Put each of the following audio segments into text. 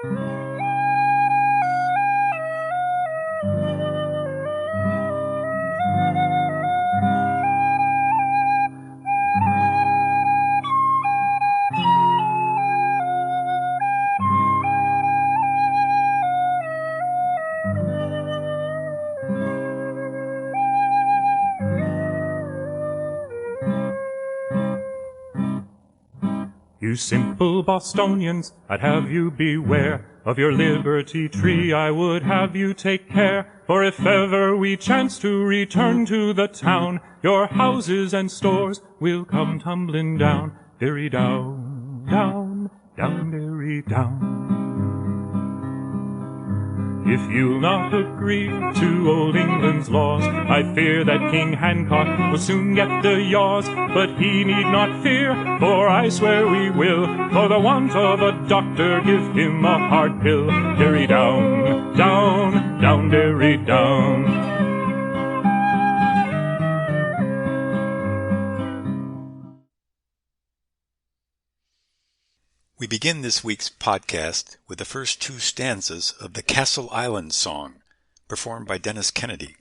You simple Bostonians, I'd have you beware of your liberty tree. I would have you take care, for if ever we chance to return to the town, your houses and stores will come tumbling down. Derry down, down, down, derry down. If you'll not agree to old England's laws, I fear that King Hancock will soon get the yaws. But he need not fear, for I swear we will, for the want of a doctor, give him a hard pill. Derry down, down, down, derry down. We begin this week's podcast with the first two stanzas of the Castle Island Song, performed by Dennis Kennedy.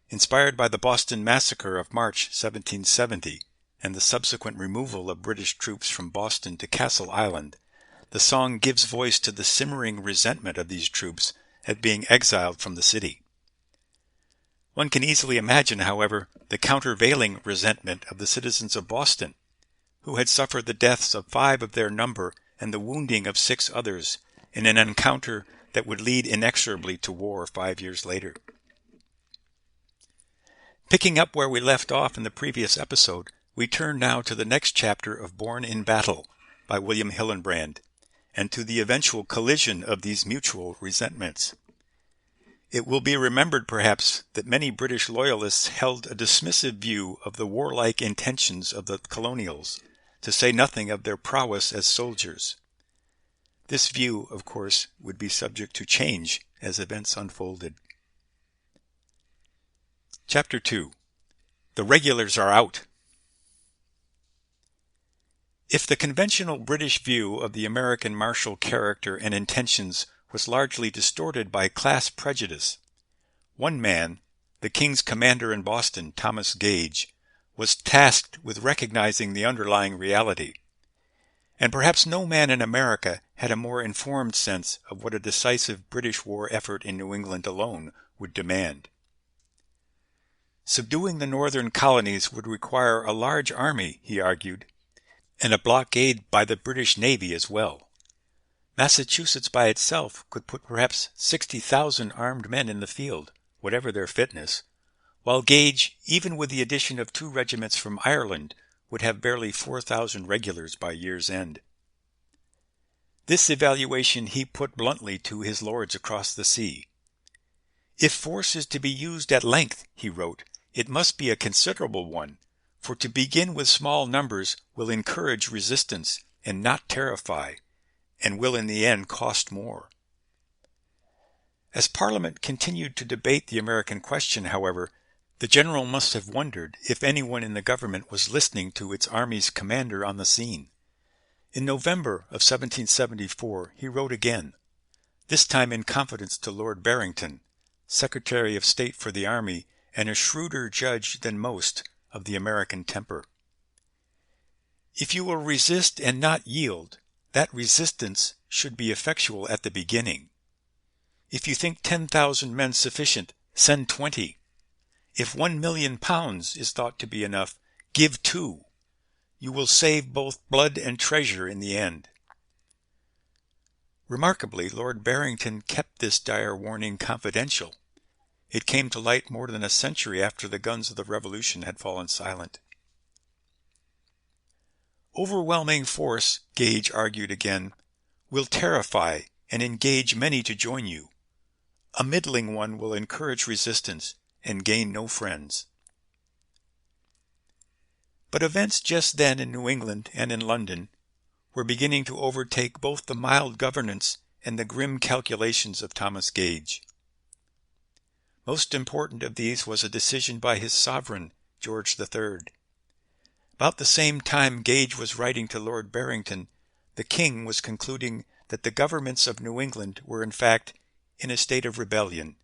Inspired by the Boston Massacre of March 1770 and the subsequent removal of British troops from Boston to Castle Island, the song gives voice to the simmering resentment of these troops at being exiled from the city. One can easily imagine, however, the countervailing resentment of the citizens of Boston, who had suffered the deaths of 5 of their number and the wounding of 6 others in an encounter that would lead inexorably to war 5 years later. Picking up where we left off in the previous episode, we turn now to the next chapter of Born in Battle by William Hillenbrand, and to the eventual collision of these mutual resentments. It will be remembered, perhaps, that many British loyalists held a dismissive view of the warlike intentions of the colonials, to say nothing of their prowess as soldiers. This view, of course, would be subject to change as events unfolded. Chapter 2. The Regulars Are Out. If the conventional British view of the American martial character and intentions was largely distorted by class prejudice, one man, the King's commander in Boston, Thomas Gage, was tasked with recognizing the underlying reality. And perhaps no man in America had a more informed sense of what a decisive British war effort in New England alone would demand. Subduing the northern colonies would require a large army, he argued, and a blockade by the British Navy as well. Massachusetts by itself could put perhaps 60,000 armed men in the field, whatever their fitness, while Gage, even with the addition of 2 regiments from Ireland, would have barely 4,000 regulars by year's end. This evaluation he put bluntly to his lords across the sea. "If force is to be used at length," he wrote, "it must be a considerable one, for to begin with small numbers will encourage resistance and not terrify, and will in the end cost more." As Parliament continued to debate the American question, however, the general must have wondered if anyone in the government was listening to its army's commander on the scene. In November of 1774 he wrote again, this time in confidence to Lord Barrington, Secretary of State for the Army and a shrewder judge than most of the American temper. "If you will resist and not yield, that resistance should be effectual at the beginning. If you think 10,000 men sufficient, send 20. If £1,000,000 is thought to be enough, give 2. You will save both blood and treasure in the end." Remarkably, Lord Barrington kept this dire warning confidential. It came to light more than a century after the guns of the Revolution had fallen silent. "Overwhelming force," Gage argued again, "will terrify and engage many to join you. A middling one will encourage resistance and gain no friends." But events just then in New England and in London were beginning to overtake both the mild governance and the grim calculations of Thomas Gage. Most important of these was a decision by his sovereign, George III. About the same time Gage was writing to Lord Barrington, the king was concluding that the governments of New England were in fact in a state of rebellion,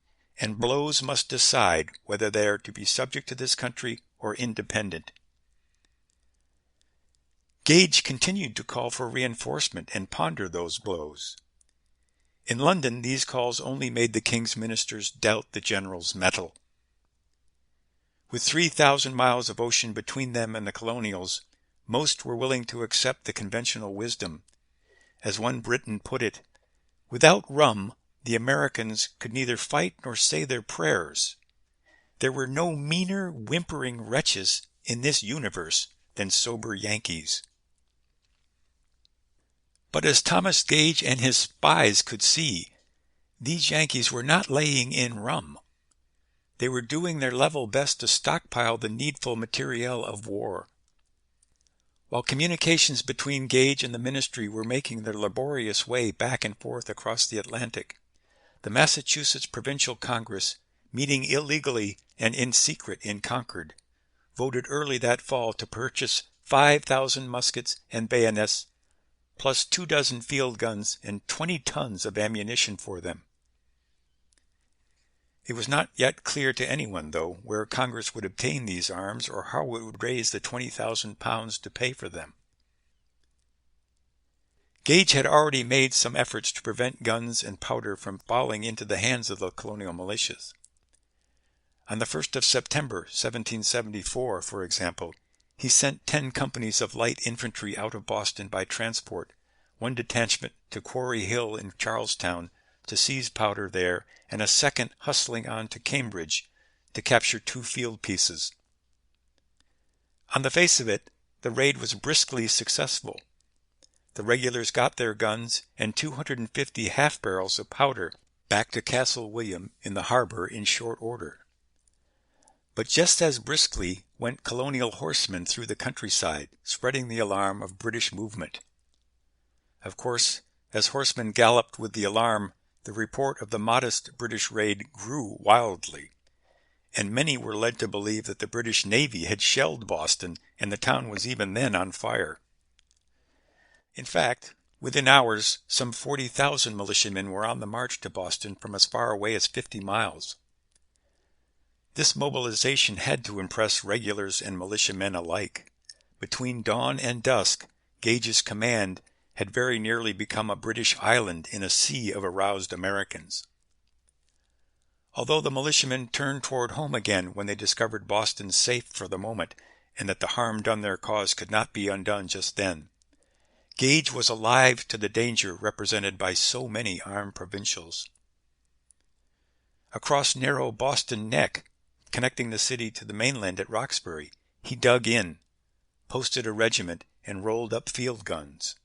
and blows must decide whether they are to be subject to this country or independent. Gage continued to call for reinforcement and ponder those blows. In London, these calls only made the king's ministers doubt the general's mettle. With 3,000 miles of ocean between them and the colonials, most were willing to accept the conventional wisdom. As one Briton put it, "Without rum, the Americans could neither fight nor say their prayers. There were no meaner, whimpering wretches in this universe than sober Yankees." But as Thomas Gage and his spies could see, these Yankees were not laying in rum. They were doing their level best to stockpile the needful materiel of war. While communications between Gage and the ministry were making their laborious way back and forth across the Atlantic, the Massachusetts Provincial Congress, meeting illegally and in secret in Concord, voted early that fall to purchase 5,000 muskets and bayonets, plus 24 field guns and 20 tons of ammunition for them. It was not yet clear to anyone, though, where Congress would obtain these arms or how it would raise the £20,000 to pay for them. Gage had already made some efforts to prevent guns and powder from falling into the hands of the colonial militias. On the 1st of September, 1774, for example, he sent 10 companies of light infantry out of Boston by transport, one detachment to Quarry Hill in Charlestown to seize powder there, and a second hustling on to Cambridge to capture 2 field pieces. On the face of it, the raid was briskly successful. The regulars got their guns and 250 half-barrels of powder back to Castle William in the harbor in short order. But just as briskly went colonial horsemen through the countryside, spreading the alarm of British movement. Of course, as horsemen galloped with the alarm, the report of the modest British raid grew wildly, and many were led to believe that the British Navy had shelled Boston and the town was even then on fire. In fact, within hours, some 40,000 militiamen were on the march to Boston from as far away as 50 miles. This mobilization had to impress regulars and militiamen alike. Between dawn and dusk, Gage's command had very nearly become a British island in a sea of aroused Americans. Although the militiamen turned toward home again when they discovered Boston safe for the moment, and that the harm done their cause could not be undone just then, Gage was alive to the danger represented by so many armed provincials. Across narrow Boston Neck, connecting the city to the mainland at Roxbury, he dug in, posted a regiment, and rolled up field guns.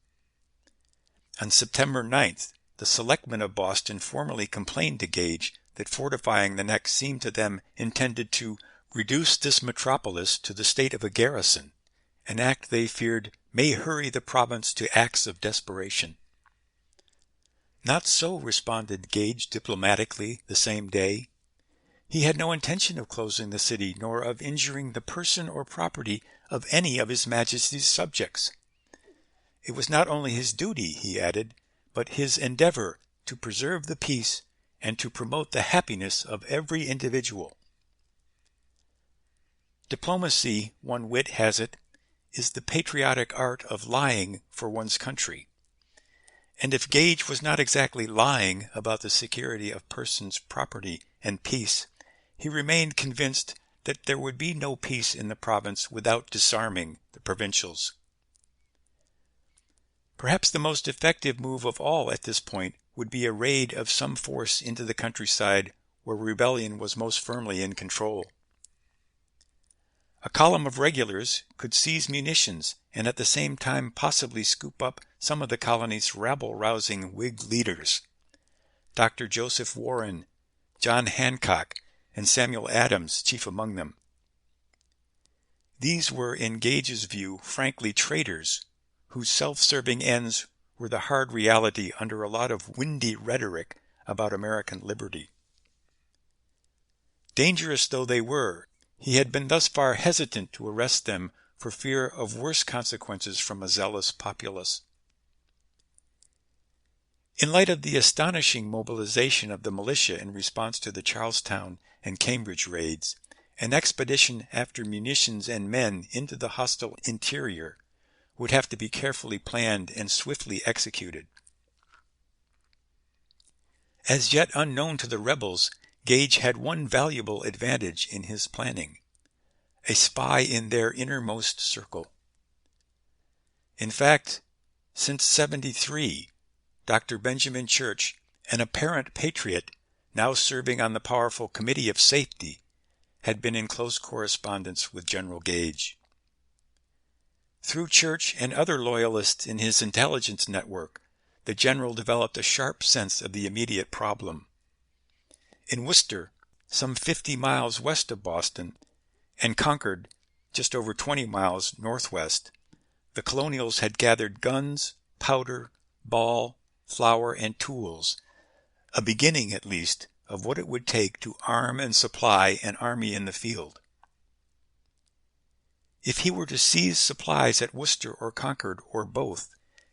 On September 9th, the selectmen of Boston formally complained to Gage that fortifying the neck seemed to them intended to reduce this metropolis to the state of a garrison, an act they feared may hurry the province to acts of desperation. Not so, responded Gage diplomatically the same day. He had no intention of closing the city, nor of injuring the person or property of any of His Majesty's subjects. It was not only his duty, he added, but his endeavor to preserve the peace and to promote the happiness of every individual. Diplomacy, one wit has it, is the patriotic art of lying for one's country. And if Gage was not exactly lying about the security of persons, property, and peace, he remained convinced that there would be no peace in the province without disarming the provincials. Perhaps the most effective move of all at this point would be a raid of some force into the countryside where rebellion was most firmly in control. A column of regulars could seize munitions and at the same time possibly scoop up some of the colony's rabble-rousing Whig leaders, Dr. Joseph Warren, John Hancock, and Samuel Adams chief among them. These were, in Gage's view, frankly traitors, whose self-serving ends were the hard reality under a lot of windy rhetoric about American liberty. Dangerous though they were, he had been thus far hesitant to arrest them for fear of worse consequences from a zealous populace. In light of the astonishing mobilization of the militia in response to the Charlestown and Cambridge raids, an expedition after munitions and men into the hostile interior would have to be carefully planned and swiftly executed. As yet unknown to the rebels, Gage had one valuable advantage in his planning: a spy in their innermost circle. In fact, since '73, Dr. Benjamin Church, an apparent patriot, now serving on the powerful Committee of Safety, had been in close correspondence with General Gage. Through Church and other loyalists in his intelligence network, the general developed a sharp sense of the immediate problem. In Worcester, some 50 miles west of Boston, and Concord, just over 20 miles northwest, the colonials had gathered guns, powder, ball, flour, and tools, a beginning, at least, of what it would take to arm and supply an army in the field. If he were to seize supplies at Worcester or Concord or both,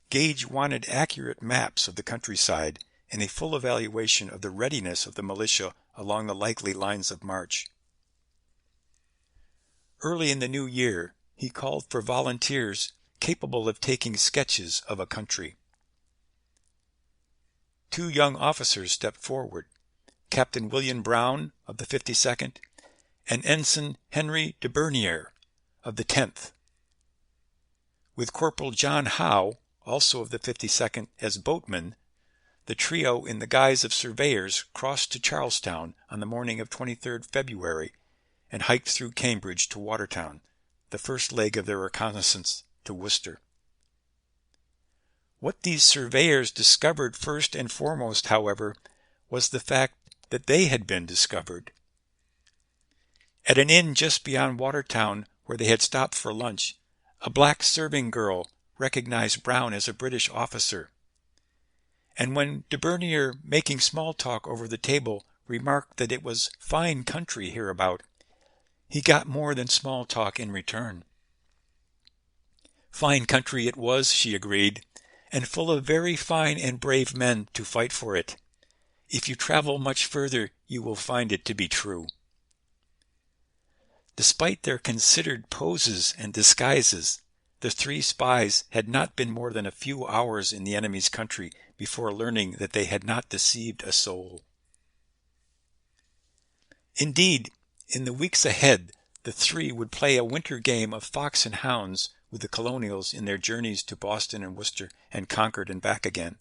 Gage wanted accurate maps of the countryside and a full evaluation of the readiness of the militia along the likely lines of march. Early in the new year, he called for volunteers capable of taking sketches of a country. 2 young officers stepped forward, Captain William Brown of the 52nd and Ensign Henry de Bernier of the 10th. With Corporal John Howe, also of the 52nd, as boatman, the trio, in the guise of surveyors, crossed to Charlestown on the morning of 23rd February and hiked through Cambridge to Watertown, the first leg of their reconnaissance to Worcester. What these surveyors discovered first and foremost, however, was the fact that they had been discovered. At an inn just beyond Watertown, where they had stopped for lunch, a black serving girl recognized Brown as a British officer. And when de Bernier, making small talk over the table, remarked that it was fine country hereabout, he got more than small talk in return. Fine country it was, she agreed, and full of very fine and brave men to fight for it. If you travel much further, you will find it to be true. Despite their considered poses and disguises, the 3 spies had not been more than a few hours in the enemy's country before learning that they had not deceived a soul. Indeed, in the weeks ahead, the 3 would play a winter game of fox and hounds with the colonials in their journeys to Boston and Worcester and Concord and back again.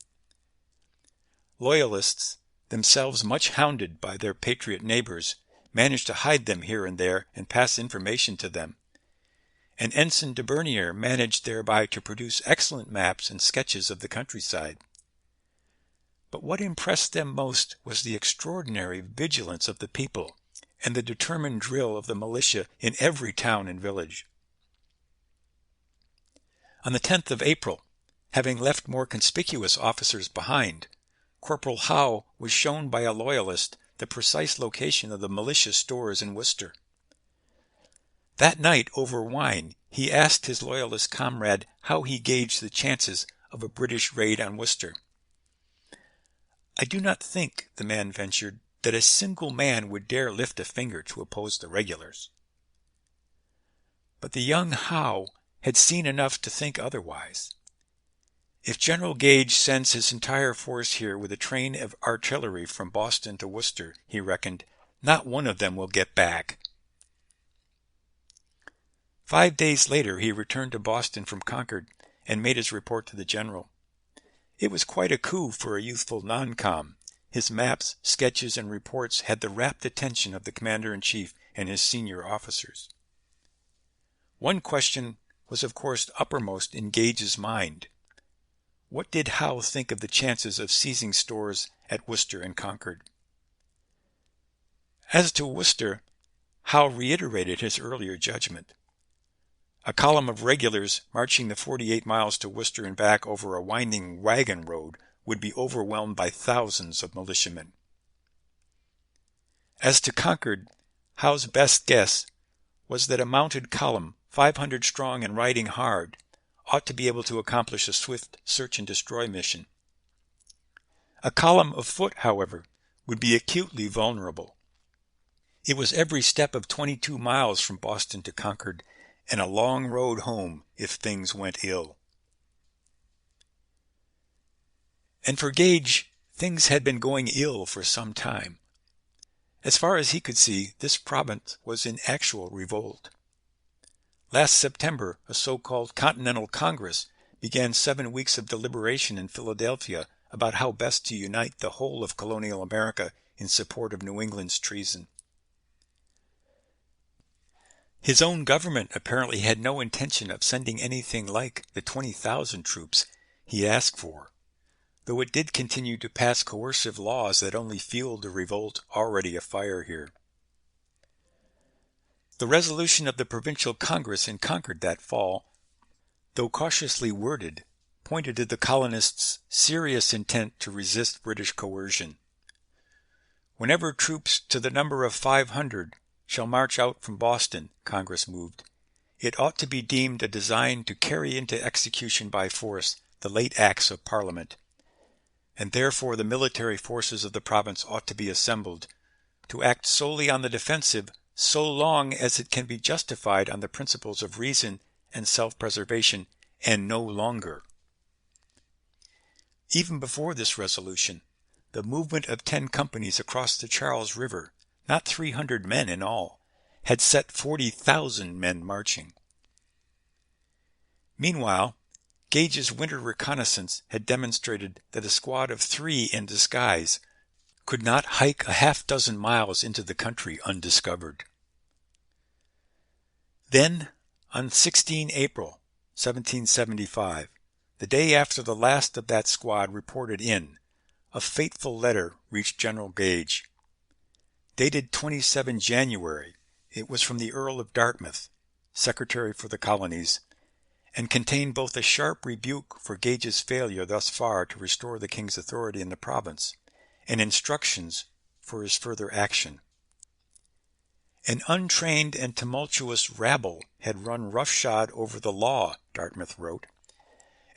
Loyalists, themselves much hounded by their patriot neighbors, managed to hide them here and there and pass information to them, and Ensign de Bernier managed thereby to produce excellent maps and sketches of the countryside. But what impressed them most was the extraordinary vigilance of the people and the determined drill of the militia in every town and village. On the 10th of April, having left more conspicuous officers behind, Corporal Howe was shown by a loyalist the precise location of the militia stores in Worcester. That night, over wine, he asked his loyalist comrade how he gauged the chances of a British raid on Worcester. "I do not think," the man ventured, "that a single man would dare lift a finger to oppose the regulars." But the young Howe had seen enough to think otherwise. If General Gage sends his entire force here with a train of artillery from Boston to Worcester, he reckoned, not one of them will get back. 5 days later he returned to Boston from Concord and made his report to the general. It was quite a coup for a youthful non-com. His maps, sketches, and reports had the rapt attention of the commander-in-chief and his senior officers. One question was of course uppermost in Gage's mind. What did Howe think of the chances of seizing stores at Worcester and Concord? As to Worcester, Howe reiterated his earlier judgment. A column of regulars marching the 48 miles to Worcester and back over a winding wagon road would be overwhelmed by thousands of militiamen. As to Concord, Howe's best guess was that a mounted column, 500 strong and riding hard, ought to be able to accomplish a swift search and destroy mission. A column of foot, however, would be acutely vulnerable. It was every step of 22 miles from Boston to Concord, and a long road home if things went ill. And for Gage, things had been going ill for some time. As far as he could see, this province was in actual revolt. Last September, a so-called Continental Congress began 7 weeks of deliberation in Philadelphia about how best to unite the whole of colonial America in support of New England's treason. His own government apparently had no intention of sending anything like the 20,000 troops he asked for, though it did continue to pass coercive laws that only fueled the revolt already afire here. The resolution of the Provincial Congress in Concord that fall, though cautiously worded, pointed to the colonists' serious intent to resist British coercion. Whenever troops to the number of 500 shall march out from Boston, Congress moved, it ought to be deemed a design to carry into execution by force the late acts of Parliament, and therefore the military forces of the province ought to be assembled, to act solely on the defensive so long as it can be justified on the principles of reason and self-preservation, and no longer. Even before this resolution, the movement of 10 companies across the Charles River, not 300 men in all, had set 40,000 men marching. Meanwhile, Gage's winter reconnaissance had demonstrated that a squad of 3 in disguise could not hike a half-dozen miles into the country undiscovered. Then, on 16 April, 1775, the day after the last of that squad reported in, a fateful letter reached General Gage. Dated 27 January, it was from the Earl of Dartmouth, Secretary for the Colonies, and contained both a sharp rebuke for Gage's failure thus far to restore the king's authority in the province, and instructions for his further action. An untrained and tumultuous rabble had run roughshod over the law, Dartmouth wrote,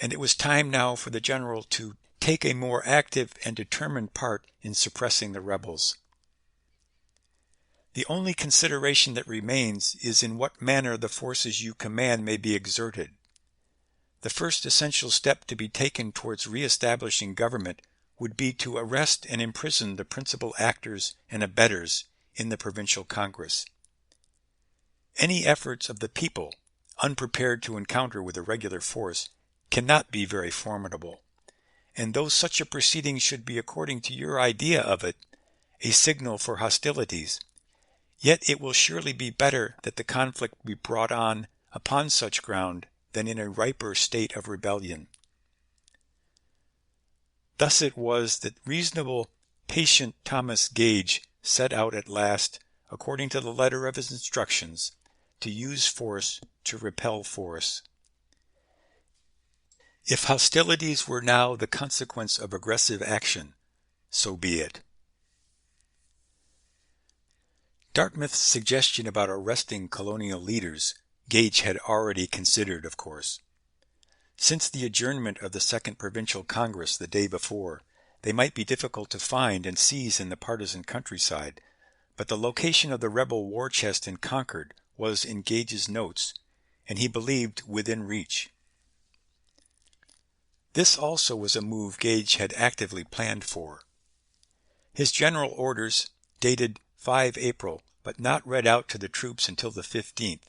and it was time now for the general to take a more active and determined part in suppressing the rebels. The only consideration that remains is in what manner the forces you command may be exerted. The first essential step to be taken towards re-establishing government would be to arrest and imprison the principal actors and abettors in the Provincial Congress. Any efforts of the people, unprepared to encounter with a regular force, cannot be very formidable, and though such a proceeding should be, according to your idea of it, a signal for hostilities, yet it will surely be better that the conflict be brought on upon such ground than in a riper state of rebellion. Thus it was that reasonable, patient Thomas Gage set out at last, according to the letter of his instructions, to use force to repel force. If hostilities were now the consequence of aggressive action, so be it. Dartmouth's suggestion about arresting colonial leaders Gage had already considered, of course. Since the adjournment of the Second Provincial Congress the day before, they might be difficult to find and seize in the partisan countryside, but the location of the rebel war chest in Concord was in Gage's notes, and he believed within reach. This also was a move Gage had actively planned for. His general orders, dated 5 April, but not read out to the troops until the 15th,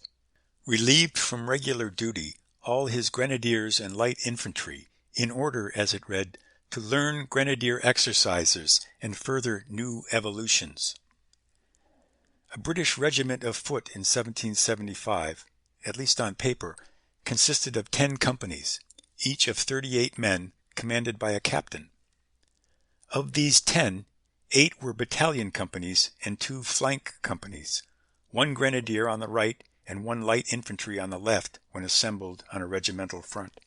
relieved from regular duty all his grenadiers and light infantry, in order, as it read, to learn grenadier exercises and further new evolutions. A British regiment of foot in 1775, at least on paper, consisted of 10 companies, each of 38 men, commanded by a captain. Of these 10, 8 were battalion companies and 2 flank companies, 1 grenadier on the right and 1 light infantry on the left when assembled on a regimental front.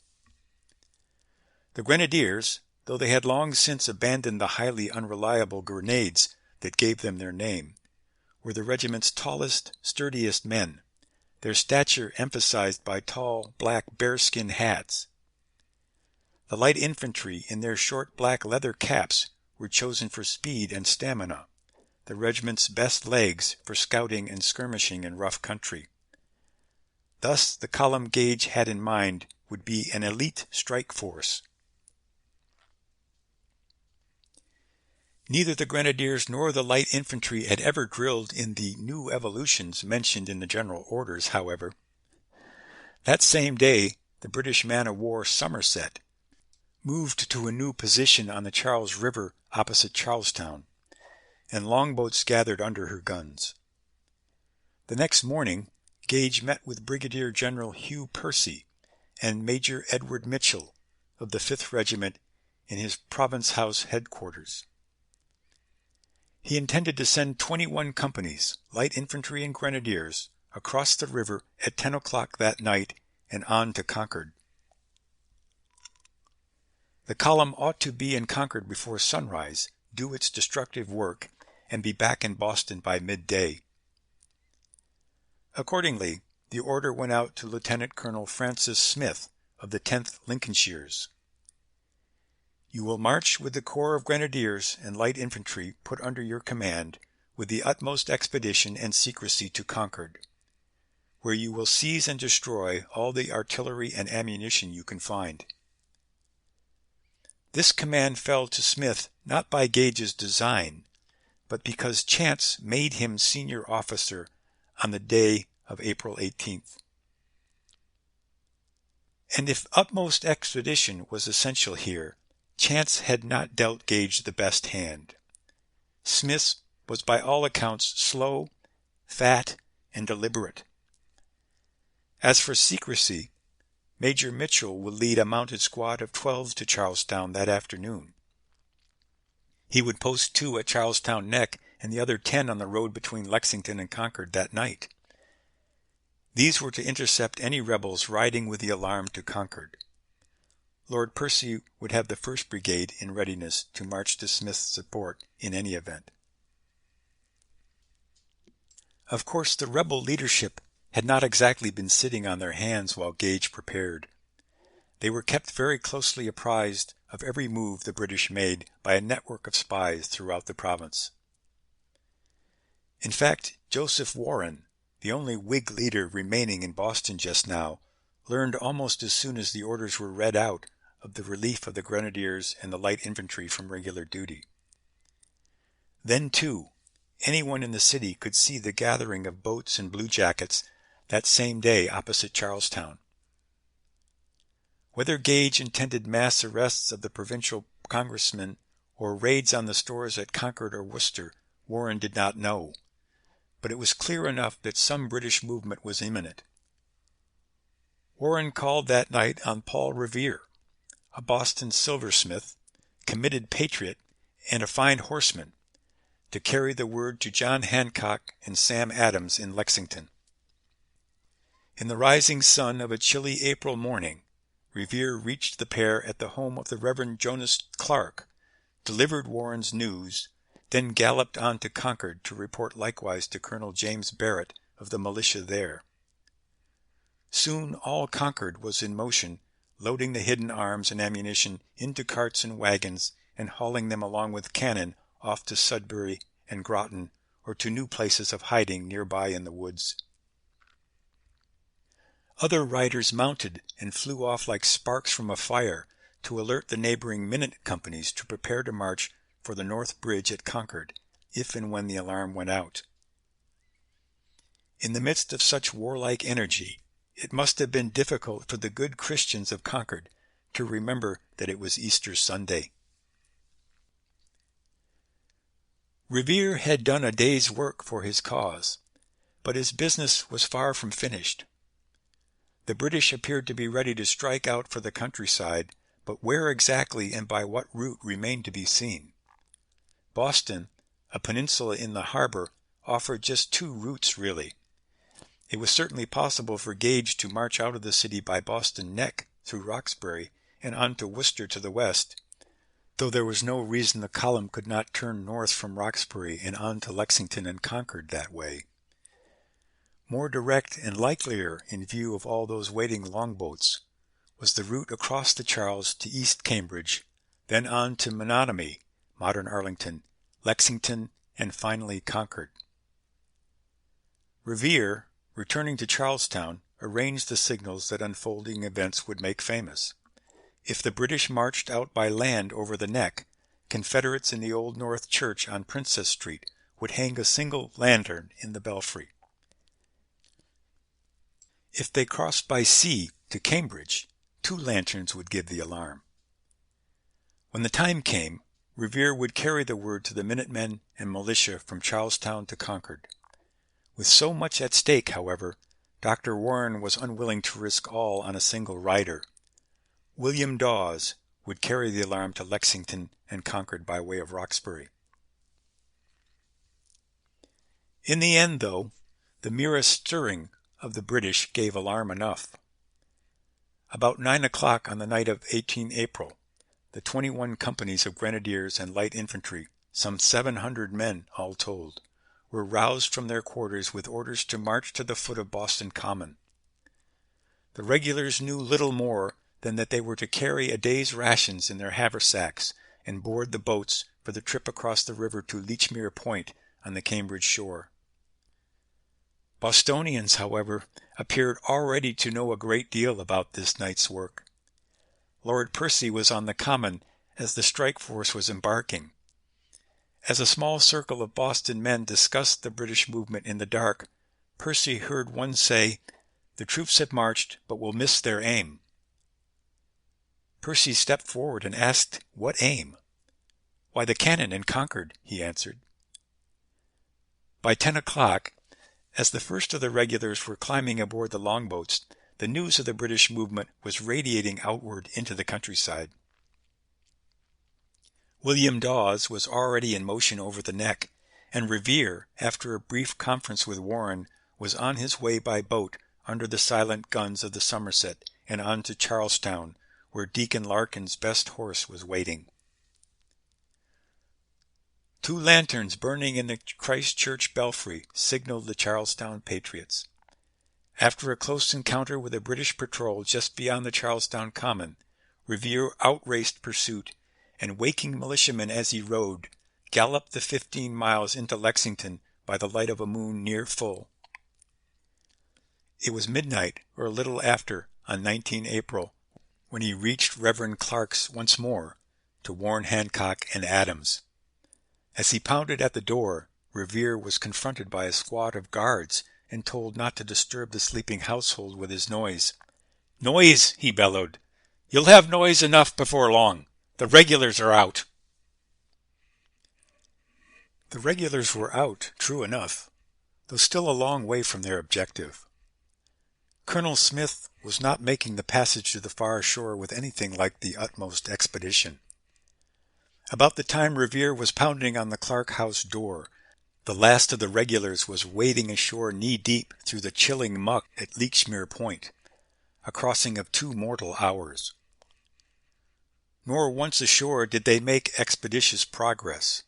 The grenadiers, though they had long since abandoned the highly unreliable grenades that gave them their name, were the regiment's tallest, sturdiest men, their stature emphasized by tall, black bearskin hats. The light infantry, in their short black leather caps, were chosen for speed and stamina, the regiment's best legs for scouting and skirmishing in rough country. Thus the column Gage had in mind would be an elite strike force. Neither the Grenadiers nor the light infantry had ever drilled in the new evolutions mentioned in the general orders, however. That same day, the British man-of-war Somerset moved to a new position on the Charles River opposite Charlestown, and longboats gathered under her guns. The next morning, Gage met with Brigadier General Hugh Percy and Major Edward Mitchell of the 5th Regiment in his Province House headquarters. He intended to send 21 companies, light infantry and grenadiers, across the river at 10 o'clock that night and on to Concord. The column ought to be in Concord before sunrise, do its destructive work, and be back in Boston by midday. Accordingly, the order went out to Lieutenant Colonel Francis Smith of the 10th Lincolnshires. You will march with the corps of grenadiers and light infantry put under your command with the utmost expedition and secrecy to Concord, where you will seize and destroy all the artillery and ammunition you can find. This command fell to Smith not by Gage's design, but because chance made him senior officer on the day of April 18th. And if utmost expedition was essential here, chance had not dealt Gage the best hand. Smith was by all accounts slow, fat, and deliberate. As for secrecy, Major Mitchell would lead a mounted squad of 12 to Charlestown that afternoon. He would post 2 at Charlestown Neck and the other 10 on the road between Lexington and Concord that night. These were to intercept any rebels riding with the alarm to Concord. Lord Percy would have the 1st Brigade in readiness to march to Smith's support in any event. Of course, the rebel leadership had not exactly been sitting on their hands while Gage prepared. They were kept very closely apprised of every move the British made by a network of spies throughout the province. In fact, Joseph Warren, the only Whig leader remaining in Boston just now, learned almost as soon as the orders were read out of the relief of the grenadiers and the light infantry from regular duty. Then, too, anyone in the city could see the gathering of boats and bluejackets that same day opposite Charlestown. Whether Gage intended mass arrests of the provincial congressmen or raids on the stores at Concord or Worcester, Warren did not know, but it was clear enough that some British movement was imminent. Warren called that night on Paul Revere, a Boston silversmith, committed patriot, and a fine horseman, to carry the word to John Hancock and Sam Adams in Lexington. In the rising sun of a chilly April morning, Revere reached the pair at the home of the Reverend Jonas Clark, delivered Warren's news, then galloped on to Concord to report likewise to Colonel James Barrett of the militia there. Soon all Concord was in motion, loading the hidden arms and ammunition into carts and wagons and hauling them along with cannon off to Sudbury and Groton or to new places of hiding nearby in the woods. Other riders mounted and flew off like sparks from a fire to alert the neighboring minute companies to prepare to march for the North Bridge at Concord, if and when the alarm went out. In the midst of such warlike energy, it must have been difficult for the good Christians of Concord to remember that it was Easter Sunday. Revere had done a day's work for his cause, but his business was far from finished. The British appeared to be ready to strike out for the countryside, but where exactly and by what route remained to be seen. Boston, a peninsula in the harbor, offered just 2 routes really. It was certainly possible for Gage to march out of the city by Boston Neck through Roxbury and on to Worcester to the west, though there was no reason the column could not turn north from Roxbury and on to Lexington and Concord that way. More direct and likelier in view of all those waiting longboats was the route across the Charles to East Cambridge, then on to Menotomy, modern Arlington, Lexington, and finally Concord. Revere, returning to Charlestown, arranged the signals that unfolding events would make famous. If the British marched out by land over the Neck, Confederates in the Old North Church on Princess Street would hang a single lantern in the belfry. If they crossed by sea to Cambridge, 2 lanterns would give the alarm. When the time came, Revere would carry the word to the Minutemen and militia from Charlestown to Concord. With so much at stake, however, Dr. Warren was unwilling to risk all on a single rider. William Dawes would carry the alarm to Lexington and Concord by way of Roxbury. In the end, though, the merest stirring of the British gave alarm enough. About 9 o'clock on the night of 18 April, the 21 companies of Grenadiers and light infantry, some 700 men all told, were roused from their quarters with orders to march to the foot of Boston Common. The regulars knew little more than that they were to carry a day's rations in their haversacks and board the boats for the trip across the river to Lechmere Point on the Cambridge shore. Bostonians, however, appeared already to know a great deal about this night's work. Lord Percy was on the Common as the strike force was embarking. As a small circle of Boston men discussed the British movement in the dark, Percy heard one say, "The troops have marched, but will miss their aim." Percy stepped forward and asked, "What aim?" "Why, the cannon in Concord," he answered. By 10 o'clock, as the first of the regulars were climbing aboard the longboats, the news of the British movement was radiating outward into the countryside. William Dawes was already in motion over the Neck, and Revere, after a brief conference with Warren, was on his way by boat under the silent guns of the Somerset and on to Charlestown, where Deacon Larkin's best horse was waiting. 2 lanterns burning in the Christ Church belfry signaled the Charlestown patriots. After a close encounter with a British patrol just beyond the Charlestown Common, Revere outraced pursuit, and waking militiamen as he rode, galloped the 15 miles into Lexington by the light of a moon near full. It was midnight, or a little after, on 19 April, when he reached Reverend Clark's once more to warn Hancock and Adams. As he pounded at the door, Revere was confronted by a squad of guards and told not to disturb the sleeping household with his noise. "Noise!" he bellowed. "You'll have noise enough before long. The regulars are out." The regulars were out, true enough, though still a long way from their objective. Colonel Smith was not making the passage to the far shore with anything like the utmost expedition. About the time Revere was pounding on the Clark house door, the last of the regulars was wading ashore knee-deep through the chilling muck at Lechmere Point, a crossing of 2 mortal hours. Nor once ashore did they make expeditious progress.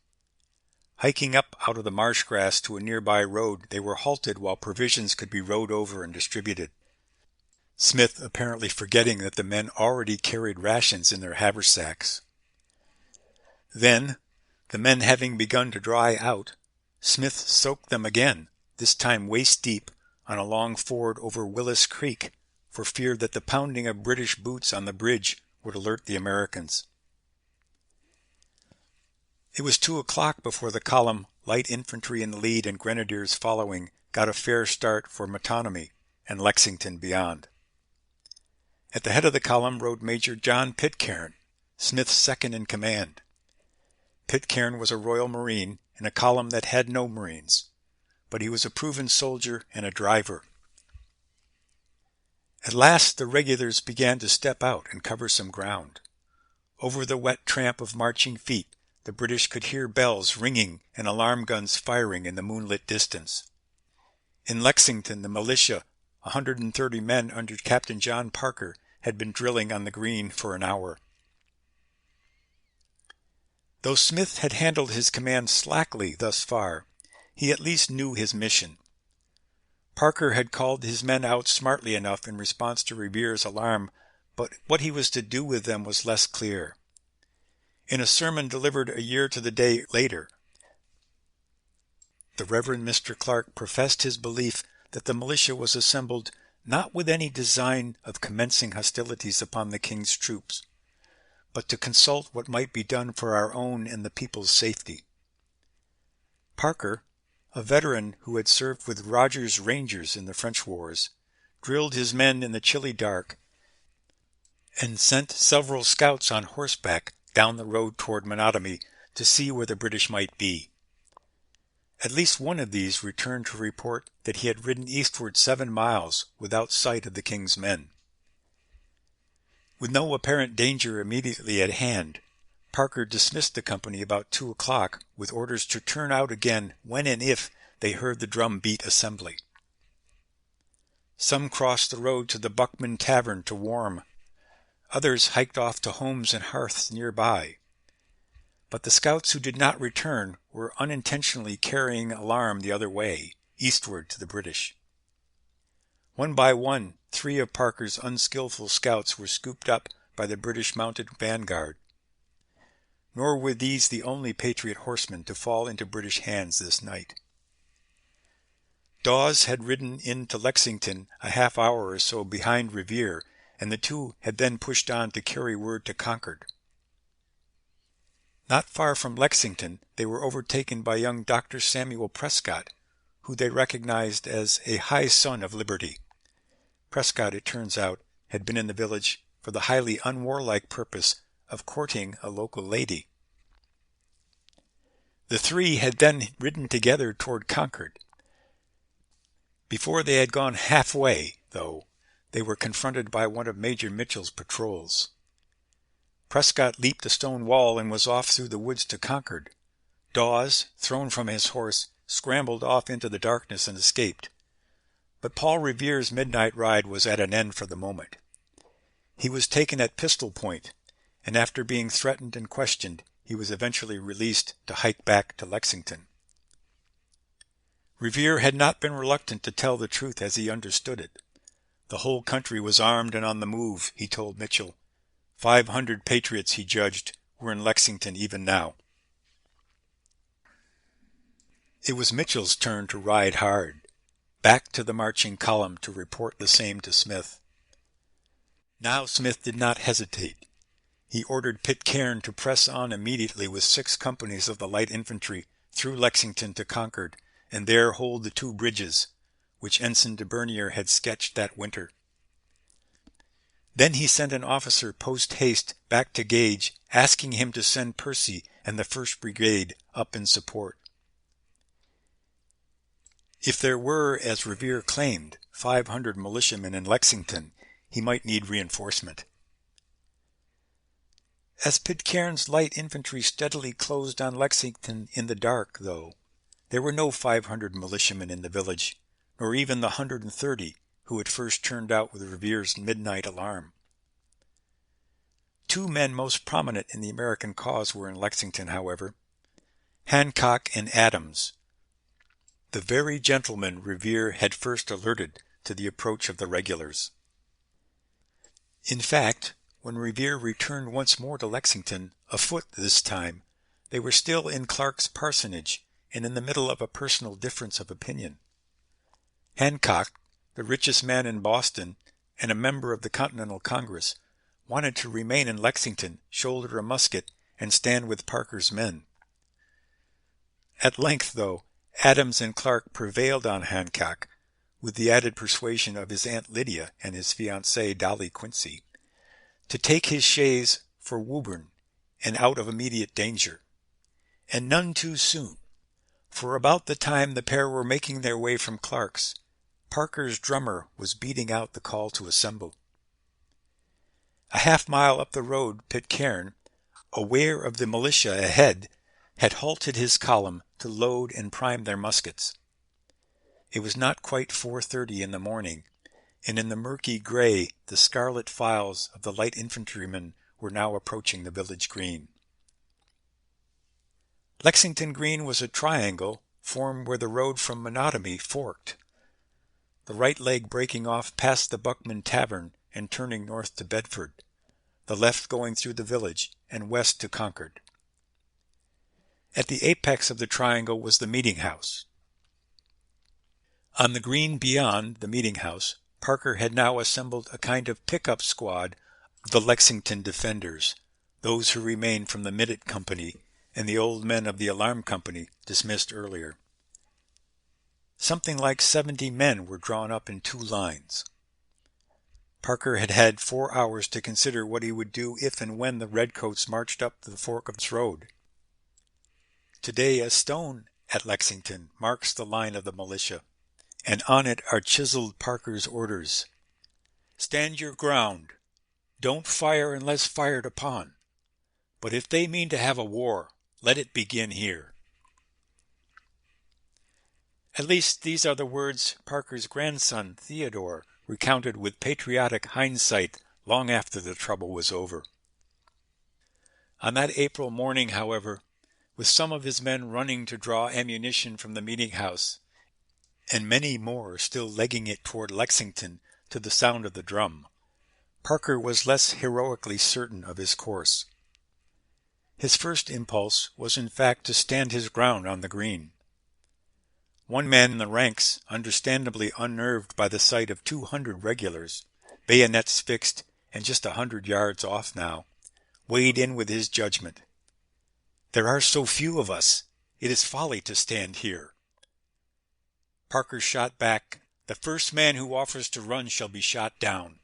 Hiking up out of the marsh grass to a nearby road, they were halted while provisions could be rowed over and distributed, Smith apparently forgetting that the men already carried rations in their haversacks. Then, the men having begun to dry out, Smith soaked them again, this time waist-deep, on a long ford over Willis Creek, for fear that the pounding of British boots on the bridge would alert the Americans. It was 2 o'clock before the column, light infantry in the lead and Grenadiers following, got a fair start for Metonomy and Lexington beyond. At the head of the column rode Major John Pitcairn, Smith's second in command. Pitcairn was a Royal Marine in a column that had no Marines, but he was a proven soldier and a driver. At last the regulars began to step out and cover some ground. Over the wet tramp of marching feet, the British could hear bells ringing and alarm guns firing in the moonlit distance. In Lexington, the militia, 130 men under Captain John Parker, had been drilling on the green for an hour. Though Smith had handled his command slackly thus far, he at least knew his mission. Parker had called his men out smartly enough in response to Revere's alarm, but what he was to do with them was less clear. In a sermon delivered a year to the day later, the Reverend Mr. Clark professed his belief that the militia was assembled not with any design of commencing hostilities upon the king's troops, but to consult what might be done for our own and the people's safety. Parker, a veteran who had served with Rogers' Rangers in the French wars, drilled his men in the chilly dark and sent several scouts on horseback down the road toward Menotomy to see where the British might be. At least one of these returned to report that he had ridden eastward 7 miles without sight of the king's men. With no apparent danger immediately at hand, Parker dismissed the company about 2 o'clock with orders to turn out again when and if they heard the drum beat assembly. Some crossed the road to the Buckman Tavern to warm. Others hiked off to homes and hearths nearby. But the scouts who did not return were unintentionally carrying alarm the other way, eastward to the British. One by one, 3 of Parker's unskillful scouts were scooped up by the British mounted vanguard. Nor were these the only Patriot horsemen to fall into British hands this night. Dawes had ridden into Lexington a half hour or so behind Revere, and the two had then pushed on to carry word to Concord. Not far from Lexington, they were overtaken by young Dr. Samuel Prescott, who they recognized as a high son of liberty. Prescott, it turns out, had been in the village for the highly unwarlike purpose of courting a local lady. The 3 had then ridden together toward Concord. Before they had gone halfway, though, they were confronted by one of Major Mitchell's patrols. Prescott leaped a stone wall and was off through the woods to Concord. Dawes, thrown from his horse, scrambled off into the darkness and escaped. But Paul Revere's midnight ride was at an end for the moment. He was taken at pistol point, and after being threatened and questioned, he was eventually released to hike back to Lexington. Revere had not been reluctant to tell the truth as he understood it. The whole country was armed and on the move, he told Mitchell. 500 patriots, he judged, were in Lexington even now. It was Mitchell's turn to ride hard, back to the marching column to report the same to Smith. Now Smith did not hesitate. He ordered Pitcairn to press on immediately with 6 companies of the light infantry through Lexington to Concord, and there hold the 2 bridges, which Ensign de Bernier had sketched that winter. Then he sent an officer post-haste back to Gage, asking him to send Percy and the 1st Brigade up in support. If there were, as Revere claimed, 500 militiamen in Lexington, he might need reinforcement. As Pitcairn's light infantry steadily closed on Lexington in the dark, though, there were no 500 militiamen in the village, nor even the 130 who had first turned out with Revere's midnight alarm. 2 men most prominent in the American cause were in Lexington, however, Hancock and Adams, the very gentlemen Revere had first alerted to the approach of the regulars. In fact, when Revere returned once more to Lexington, afoot this time, they were still in Clark's parsonage and in the middle of a personal difference of opinion. Hancock, the richest man in Boston and a member of the Continental Congress, wanted to remain in Lexington, shoulder a musket, and stand with Parker's men. At length, though, Adams and Clark prevailed on Hancock, with the added persuasion of his Aunt Lydia and his fiancée Dolly Quincy, to take his chaise for Woburn and out of immediate danger, and none too soon, for about the time the pair were making their way from Clark's, Parker's drummer was beating out the call to assemble. A half-mile up the road, Pitcairn, aware of the militia ahead, had halted his column to load and prime their muskets. It was not quite 4:30 in the morning, and in the murky gray the scarlet files of the light infantrymen were now approaching the village green. Lexington Green was a triangle formed where the road from Menotomy forked, the right leg breaking off past the Buckman Tavern and turning north to Bedford. the left going through the village and west to Concord. At the apex of the triangle was the meeting house. On the green beyond the meeting house, Parker had now assembled a kind of pickup squad of the Lexington Defenders, those who remained from the Minute Company and the old men of the Alarm Company dismissed earlier. Something like 70 men were drawn up in 2 lines. Parker had had 4 hours to consider what he would do if and when the redcoats marched up the fork of this road. Today a stone at Lexington marks the line of the militia, and on it are chiseled Parker's orders. "Stand your ground. Don't fire unless fired upon. But if they mean to have a war, let it begin here." At least these are the words Parker's grandson, Theodore, recounted with patriotic hindsight long after the trouble was over. On that April morning, however, with some of his men running to draw ammunition from the meeting house, and many more still legging it toward Lexington to the sound of the drum, Parker was less heroically certain of his course. His first impulse was in fact to stand his ground on the green. One man in the ranks, understandably unnerved by the sight of 200 regulars, bayonets fixed and just 100 yards off now, weighed in with his judgment. "There are so few of us. It is folly to stand here." Parker shot back, "The first man who offers to run shall be shot down."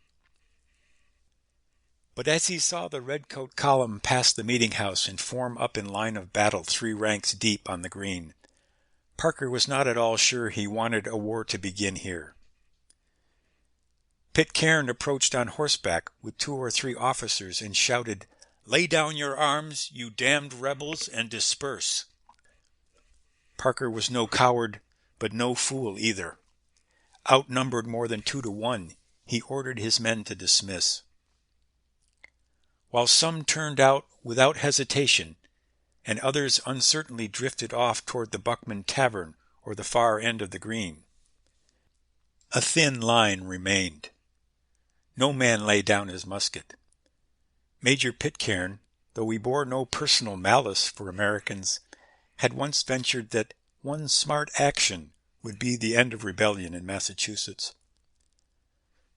But as he saw the redcoat column pass the meeting house and form up in line of battle 3 ranks deep on the green, Parker was not at all sure he wanted a war to begin here. Pitcairn approached on horseback with 2 or 3 officers and shouted, "Lay down your arms, you damned rebels, and disperse." Parker was no coward, but no fool either. Outnumbered more than 2 to 1, he ordered his men to dismiss. While some turned out without hesitation, and others uncertainly drifted off toward the Buckman Tavern or the far end of the green, a thin line remained. No man laid down his musket. Major Pitcairn, though he bore no personal malice for Americans, had once ventured that one smart action would be the end of rebellion in Massachusetts.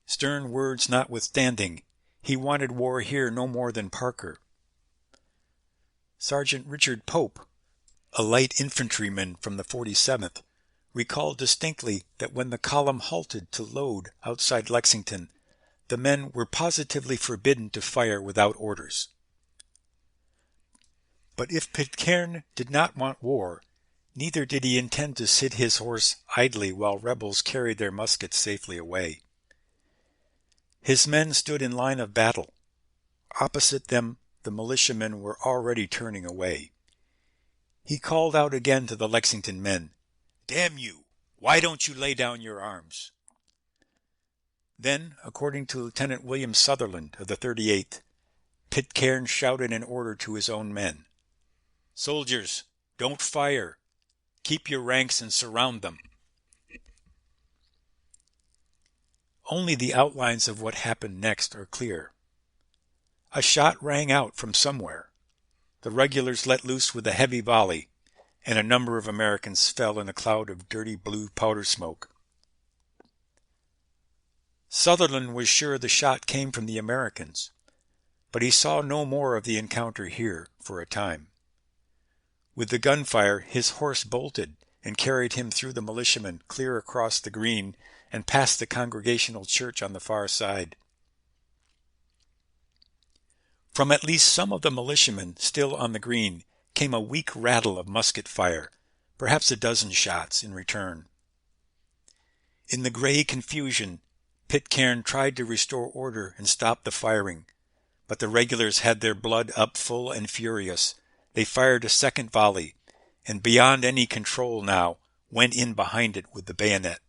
Stern words notwithstanding, he wanted war here no more than Parker. Sergeant Richard Pope, a light infantryman from the 47th, recalled distinctly that when the column halted to load outside Lexington, the men were positively forbidden to fire without orders. But if Pitcairn did not want war, neither did he intend to sit his horse idly while rebels carried their muskets safely away. His men stood in line of battle. Opposite them, the militiamen were already turning away. He called out again to the Lexington men, "Damn you! Why don't you lay down your arms?" Then, according to Lieutenant William Sutherland of the 38th, Pitcairn shouted an order to his own men. "Soldiers, don't fire. Keep your ranks and surround them." Only the outlines of what happened next are clear. A shot rang out from somewhere. The regulars let loose with a heavy volley, and a number of Americans fell in a cloud of dirty blue powder smoke. Sutherland was sure the shot came from the Americans, but he saw no more of the encounter here for a time. With the gunfire, his horse bolted and carried him through the militiamen clear across the green and past the Congregational Church on the far side. From at least some of the militiamen still on the green came a weak rattle of musket fire, perhaps a dozen shots in return. In the gray confusion, Pitcairn tried to restore order and stop the firing, but the regulars had their blood up full and furious. They fired a second volley, and beyond any control now, went in behind it with the bayonet.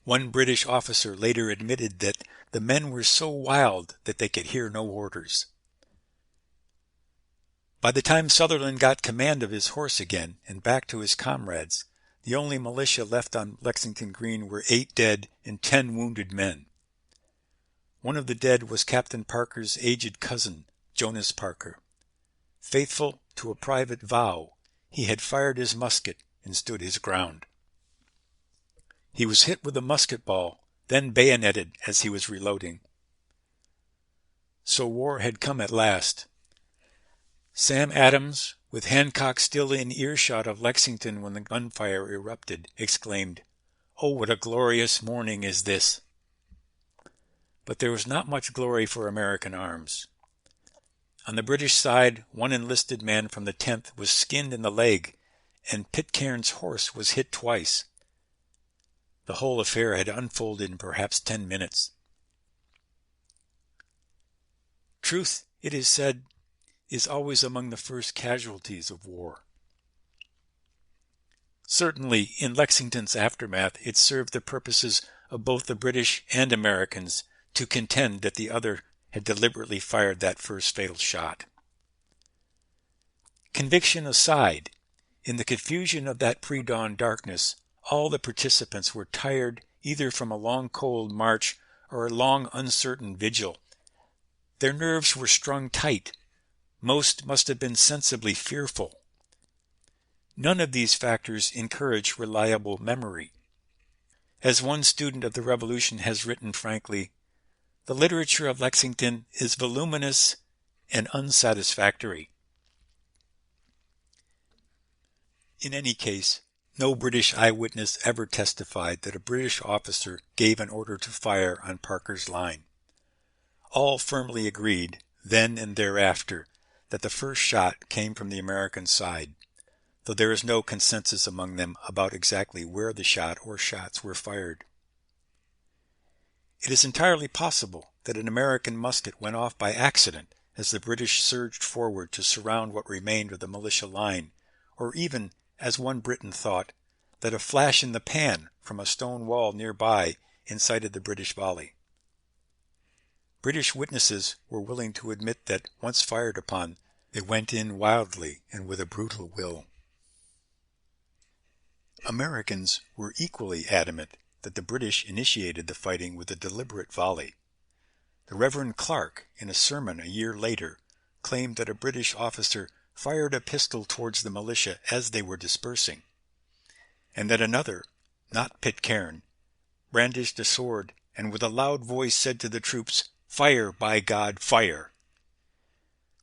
One British officer later admitted that the men were so wild that they could hear no orders. By the time Sutherland got command of his horse again and back to his comrades, the only militia left on Lexington Green were 8 dead and 10 wounded men. One of the dead was Captain Parker's aged cousin, Jonas Parker. Faithful to a private vow, he had fired his musket and stood his ground. He was hit with a musket ball, then bayoneted as he was reloading. So war had come at last. Sam Adams, with Hancock still in earshot of Lexington when the gunfire erupted, exclaimed, "Oh, what a glorious morning is this!" But there was not much glory for American arms. On the British side, one enlisted man from the 10th was skinned in the leg, and Pitcairn's horse was hit twice. The whole affair had unfolded in perhaps 10 minutes. Truth, it is said, is always among the first casualties of war. Certainly, in Lexington's aftermath, it served the purposes of both the British and Americans to contend that the other had deliberately fired that first fatal shot. Conviction aside, in the confusion of that pre-dawn darkness, all the participants were tired either from a long cold march or a long uncertain vigil. Their nerves were strung tight. Most must have been sensibly fearful. None of these factors encourage reliable memory. As one student of the Revolution has written frankly, the literature of Lexington is voluminous and unsatisfactory. In any case, no British eyewitness ever testified that a British officer gave an order to fire on Parker's line. All firmly agreed, then and thereafter, that the first shot came from the American side, though there is no consensus among them about exactly where the shot or shots were fired. It is entirely possible that an American musket went off by accident as the British surged forward to surround what remained of the militia line, or even, as one Briton thought, that a flash in the pan from a stone wall nearby incited the British volley. British witnesses were willing to admit that, once fired upon, they went in wildly and with a brutal will. Americans were equally adamant that the British initiated the fighting with a deliberate volley. The Reverend Clark, in a sermon a year later, claimed that a British officer fired a pistol towards the militia as they were dispersing, and that another, not Pitcairn, brandished a sword and with a loud voice said to the troops, "Fire, by God, fire!"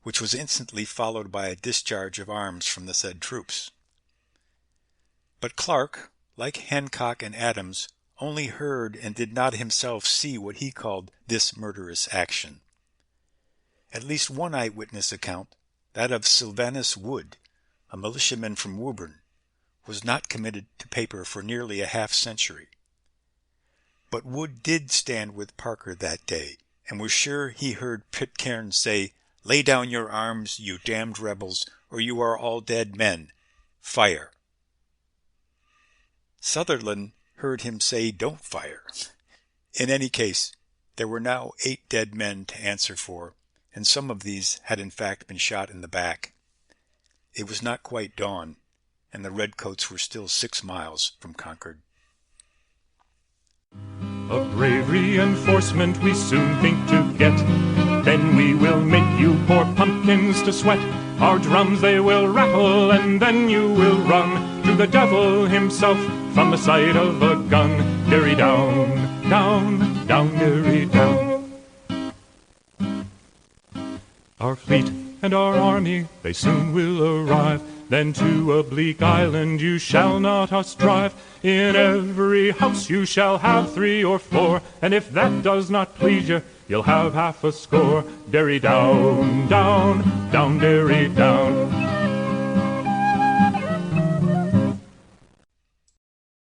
which was instantly followed by a discharge of arms from the said troops. But Clark, like Hancock and Adams, only heard and did not himself see what he called this murderous action. At least one eyewitness account, that of Sylvanus Wood, a militiaman from Woburn, was not committed to paper for nearly a half-century. But Wood did stand with Parker that day, and was sure he heard Pitcairn say, "Lay down your arms, you damned rebels, or you are all dead men. Fire." Sutherland heard him say, "Don't fire." In any case, there were now 8 dead men to answer for, and some of these had in fact been shot in the back. It was not quite dawn, and the redcoats were still 6 miles from Concord. Of brave reinforcement we soon think to get. Then we will make you poor pumpkins to sweat. Our drums they will rattle, and then you will run to the devil himself from the sight of a gun. Derry down, down, down, derry down. Our fleet and our army, they soon will arrive. Then to a bleak island you shall not us drive. In every house you shall have 3 or 4, and if that does not please you, you'll have half a score. Derry down, down, down, derry down.